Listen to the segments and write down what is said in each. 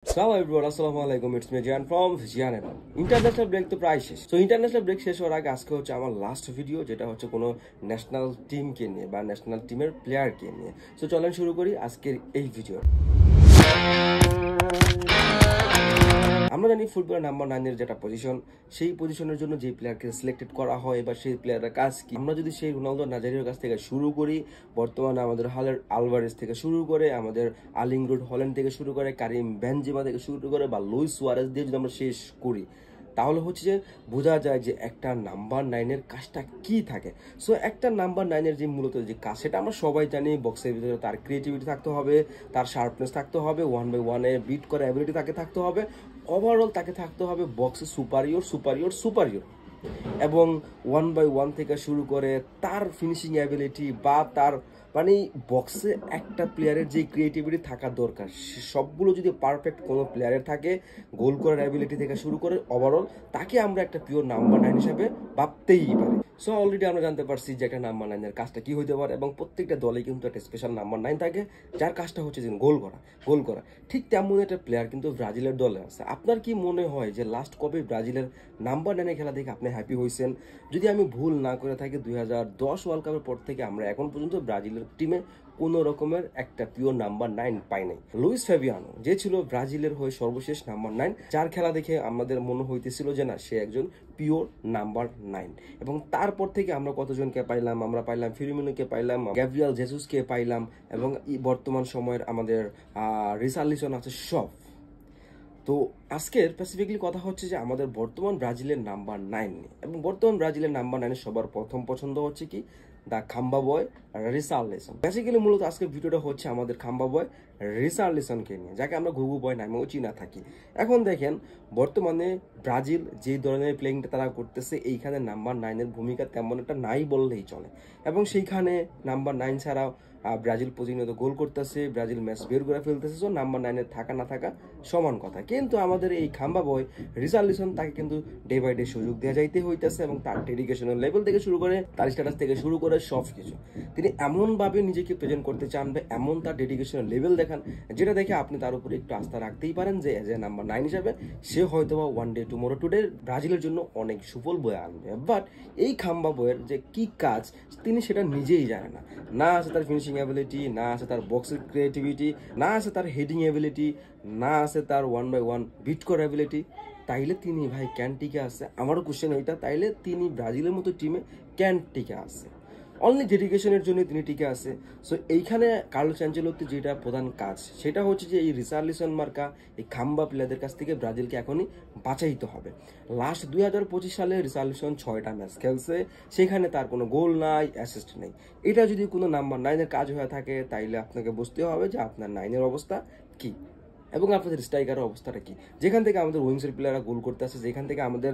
Hello everyone, assalamu alaikum. It's me Jian from Jian Evan. International break তো প্রায় শেষ। তো ইন্টারন্যাশনাল ব্রেক শেষ হওয়ার আগে আজকে হচ্ছে আমার লাস্ট ভিডিও, যেটা হচ্ছে কোনো ন্যাশনাল টিমকে নিয়ে বা ন্যাশনাল টিমের প্লেয়ারকে নিয়ে। তো চলেন শুরু করি আজকের এই ভিডিও। আমরা জানি ফুটবলের নাম্বার 9 এর যেটা পজিশন, সেই পজিশনের জন্য যে প্লেয়ারকে সিলেক্টেড করা হয় বা সেই প্লেয়ারের কাজ কি। আমরা যদি সেই রোনালদো নাজারিওর কাছ থেকে শুরু করি, বর্তমানে আমাদের হালের আলভারেজ থেকে শুরু করে, আমাদের আর্লিং ব্রাউট হল্যান্ড থেকে শুরু করে, কারিম বেনজেমা থেকে শুরু করে বা লুইস সুয়ারেজ দিয়ে যদি আমরা শেষ করি, তাহলে হচ্ছে যে বোঝা যায় যে একটা নাম্বার 9 এর কাজটা কি থাকে। সো একটা নাম্বার 9 এর যে মূলত যে কাজ, সেটা আমরা সবাই জানি। বক্সের ভিতরে তার ক্রিয়েটিভিটি থাকতে হবে, তার শার্পনেস থাকতে হবে, 1x1 এ বিট করার অ্যাবিলিটি তাকে থাকতে হবে, ওভারঅল তাকে থাকতে হবে বক্সে সুপারিয়র এবং 1x1 থেকে শুরু করে তার ফিনিশিং অ্যাবিলিটি বা তার মানে বক্সে একটা প্লেয়ারের যে ক্রিয়েটিভিটি থাকা দরকার, সবগুলো যদি পারফেক্ট কোনো প্লেয়ারের থাকে, গোল করার অ্যাবিলিটি থেকে শুরু করে ওভারঅল, তাকে আমরা একটা পিওর নাম্বার 9 হিসাবে ভাবতেই পারি। সো অলরেডি আমরা জানতে পারছি যে একটা নাম্বার 9 এর কাজটা কি হইতে পারে, এবং প্রত্যেকটা দলে কিন্তু একটা স্পেশাল নাম্বার 9 থাকে, যার কাজটা হচ্ছে যে গোল করা। ঠিক তেমন একটা প্লেয়ার কিন্তু ব্রাজিলের দলে আছে। আপনার কি মনে হয় যে লাস্ট কবে ব্রাজিলের নাম্বার 9 এর খেলা দেখে আপনি হ্যাপি হয়েছেন? যদি আমি ভুল না করে থাকি, 2010 ওয়ার্ল্ড কাপের পর থেকে আমরা এখন পর্যন্ত ব্রাজিলের টিমে কোন রকমের একটা পিওর নাম্বার 9 পাই নাই। লুইস ফেবিয়ানো যে ছিল ব্রাজিলের হয়ে সর্বশেষ নাম্বার 9, যার খেলা দেখে আমাদের মনে হইতেছিল যে না, সে একজন পিওর নাম্বার 9। এবং তারপর থেকে আমরা কতজনকে পাইলাম? আমরা পাইলাম ফিরমিনোকে পাইলাম, গ্যাব্রিয়েল জেসুসকে পাইলাম, এবং বর্তমান সময়ের আমাদের রিচার্লিসন আছে সব। তো আজকের স্পেসিফিকলি কথা হচ্ছে যে আমাদের বর্তমান ব্রাজিলের নাম্বার 9 নিয়ে। এবং বর্তমান ব্রাজিলের নাম্বার 9 সবার প্রথম পছন্দ হচ্ছে কি? দা খাম্বা বয় রিচার্লিসন। বেসিক্যালি মূলত আজকের ভিডিওটা হচ্ছে আমাদের খাম্বা বয় রিচার্লিসনকে নিয়ে, যাকে আমরা ঘুঘু বয় নামেও চিনা থাকি। এখন দেখেন, বর্তমানে ব্রাজিল যে ধরনের প্লেইংটা তারা করতেছে, এইখানে নাম্বার 9 এর ভূমিকা তেমন একটা নাই বললেই চলে। এবং সেইখানে নাম্বার 9 ছাড়াও ব্রাজিল প্রতিনিয়ত গোল করতেছে, ব্রাজিল ম্যাচ বের করে ফেলতেছে। সো নাম্বার 9 এর থাকা না থাকা সমান কথা। কিন্তু আমাদের এই খাম্বা বয় রিচার্লিসন, তাকে কিন্তু ডে বাই ডে সুযোগ দেওয়া যাইতে হইতেছে, এবং তার ডেডিকেশনের লেভেল থেকে শুরু করে, তার স্ট্যাটাস থেকে শুরু করে সব কিছু তিনি এমনভাবে নিজেকে প্রেজেন্ট করতে চান বা এমন তার ডেডিকেশনের লেভেল দেখান, যেটা দেখে আপনি তার উপরে একটু আস্থা রাখতেই পারেন যে এজ এ নাম্বার 9 হিসাবে সে হয়তোবা ওয়ান ডে টুমোরো টুডে ব্রাজিলের জন্য অনেক সুফল বয়ে আনবে। বাট এই খাম্বা বয়ের যে কি কাজ, তিনি সেটা নিজেই জানে না। না আছে তার ফিনিশিং অ্যাবিলিটি, না আছে তার বক্সের ক্রিয়েটিভিটি, না আছে তার হেডিং অ্যাবিলিটি, না আছে তার 1x1 বিট করার অ্যাবিলিটি। তাইলে তিনি ভাই ক্যান টিকে আছে? আমারও কোশ্চেন এইটা। তাইলে তিনি ব্রাজিলের মতো টিমে ক্যান টিকে আছে? অনলি ডেডিকেশনের জন্য তিনি টিকে আছে। সো এইখানে কার্লোস অ্যাঞ্চেলোত্তির যেটা প্রধান কাজ, সেটা হচ্ছে যে এই রিচার্লিসন মার্কা এই খাম্বা প্লেয়ারদের কাছ থেকে ব্রাজিলকে এখনই বাঁচাইতে হবে। লাস্ট 2025 সালে রিচার্লিসন 6টা ম্যাচ খেলছে, সেখানে তার কোনো গোল নাই, অ্যাসিস্ট নেই। এটা যদি কোনো নাম্বার 9 এর কাজ হয়ে থাকে, তাইলে আপনাকে বুঝতে হবে যে আপনার 9 এর অবস্থা কি এবং আপনাদের স্ট্রাইকারের অবস্থাটা কি। যেখান থেকে আমাদের উইংসের প্লেয়াররা গোল করতে আসে, যেখান থেকে আমাদের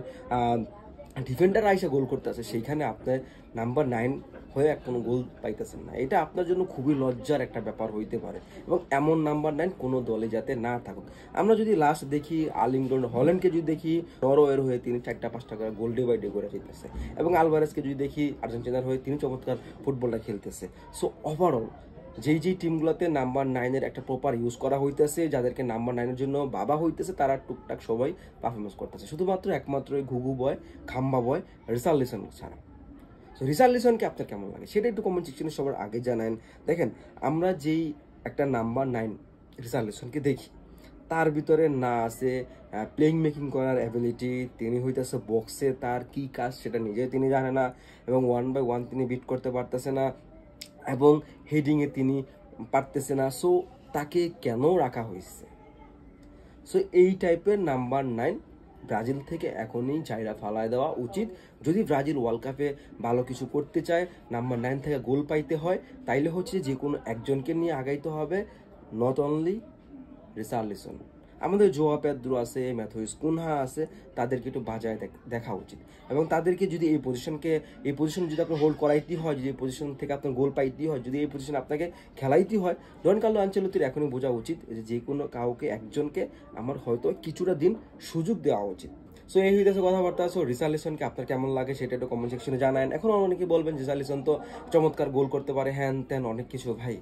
ডিফেন্ডার আইসা গোল করতে আসে, সেইখানে আপনার নাম্বার 9 হয়ে কোনো গোল পাইতেছেন না। এটা আপনার জন্য খুবই লজ্জার একটা ব্যাপার হইতে পারে, এবং এমন নাম্বার 9 কোনো দলে যাতে না থাকুক। আমরা যদি লাস্ট দেখি আর্লিং ব্রাউট হল্যান্ডকে যদি দেখি, নরওয়ের হয়ে তিনি 4টা-5টা করে গোল ডে বাই ডে করে ফেলতেছে, এবং আলভারেজকে যদি দেখি আর্জেন্টিনার হয়ে, তিনি চমৎকার ফুটবলটা খেলতেছে। সো ওভারঅল যেই টিমগুলোতে নাম্বার 9 এর একটা প্রপার ইউজ করা হইতেছে, যাদেরকে নাম্বার 9 এর জন্য ভাবা হইতেছে, তারা টুকটাক সবাই পারফরমেন্স করতেছে, শুধুমাত্র একমাত্র ঘুঘু বয়, খাম্বা বয়, রিচার্লিসন ছাড়া। তো রিচার্লিসনকে আপনার কেমন লাগে সেটা একটু কমেন্ট সেকশনে সবার আগে জানান। দেখেন, আমরা যেই একটা নাম্বার 9 রিচার্লিসনকে দেখি, তার ভিতরে না আছে প্লেইং মেকিং করার অ্যাবিলিটি। তিনি হইতেছে বক্সে তার কি কাজ সেটা নিজে তিনি জানে না, এবং 1x1 তিনি বিট করতে পারতেছে না, এবং হেডিংয়ে তিনি পারতেছে না। সো তাকে কেন রাখা হয়েছে? সো এই টাইপের নাম্বার 9 ব্রাজিল থেকে এখনই জায়গা ফালায় দেওয়া উচিত। যদি ব্রাজিল ওয়ার্ল্ড কাপে ভালো কিছু করতে চায়, নাম্বার 9 থেকে গোল পাইতে হয়, তাইলে হচ্ছে যে কোনো একজনকে নিয়ে আগাইতে হবে, নট অনলি রিচার্লিসন। আমাদের জোয়া পেদ্রো আছে, ম্যাথিউস কুনহা আছে, তাদেরকে একটু বাজায় দেখা উচিত। এবং তাদেরকে যদি এই পজিশন যদি আপনার হোল্ড করাইতেই হয়, যদি এই পজিশন থেকে আপনার গোল পাইতেই হয়, যদি এই পজিশন আপনাকে খেলাইতেই হয়, ডন কার্লো আনচেলত্তির এখনই বোঝা উচিত যে কোনো কাউকে একজনকে আমার হয়তো কিছুটা দিন সুযোগ দেওয়া উচিত। সো এই হইতেছে কথাবার্তা। সো রিচার্লিসনকে আপনার কেমন লাগে সেটা একটু কমেন্ট সেকশনে জানান। এখন অনেকে বলবেন রিচার্লিসন তো চমৎকার গোল করতে পারে, হ্যান ত্যান অনেক কিছু। ভাই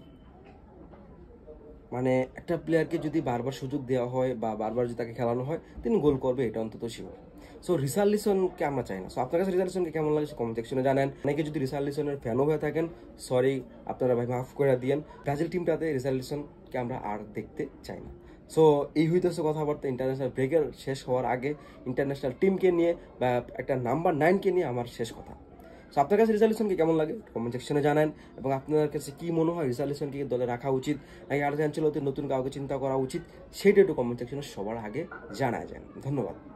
মানে একটা প্লেয়ারকে যদি বারবার সুযোগ দেওয়া হয় বা বারবার যদি তাকে খেলানো হয় তিনি গোল করবে, এটা অন্তত শিওর। সো রিসার্লিসনকে আমরা চাই না। সো আপনার কাছে রিসার্লিসনকে কেমন লাগে কমেন্ট সেকশনে জানেন। অনেকে যদি রিসার্লিসনের ফ্যানও হয়ে থাকেন, সরি, আপনারা ভাই মাফ করে দিয়েন। ব্রাজিল টিমটাতে রিসার্লিসনকে আমরা আর দেখতে চাই না। সো এই হইতেছে কথাবার্তা ইন্টারন্যাশনাল ব্রেকের শেষ হওয়ার আগে ইন্টারন্যাশনাল টিমকে নিয়ে বা একটা নাম্বার 9কে নিয়ে আমার শেষ কথা। সো আপনার কাছে রিসার্লিসনকে কেমন লাগে কমেন্ট সেকশনে জানান, এবং আপনার কাছে কি মনে হয় রিসার্লিসনকে দলে রাখা উচিত নাকি আর্জেন্টিনাতে নতুন কাউকে চিন্তা করা উচিত, সেটা একটু কমেন্ট সেকশনে সবার আগে জানায় যান। ধন্যবাদ।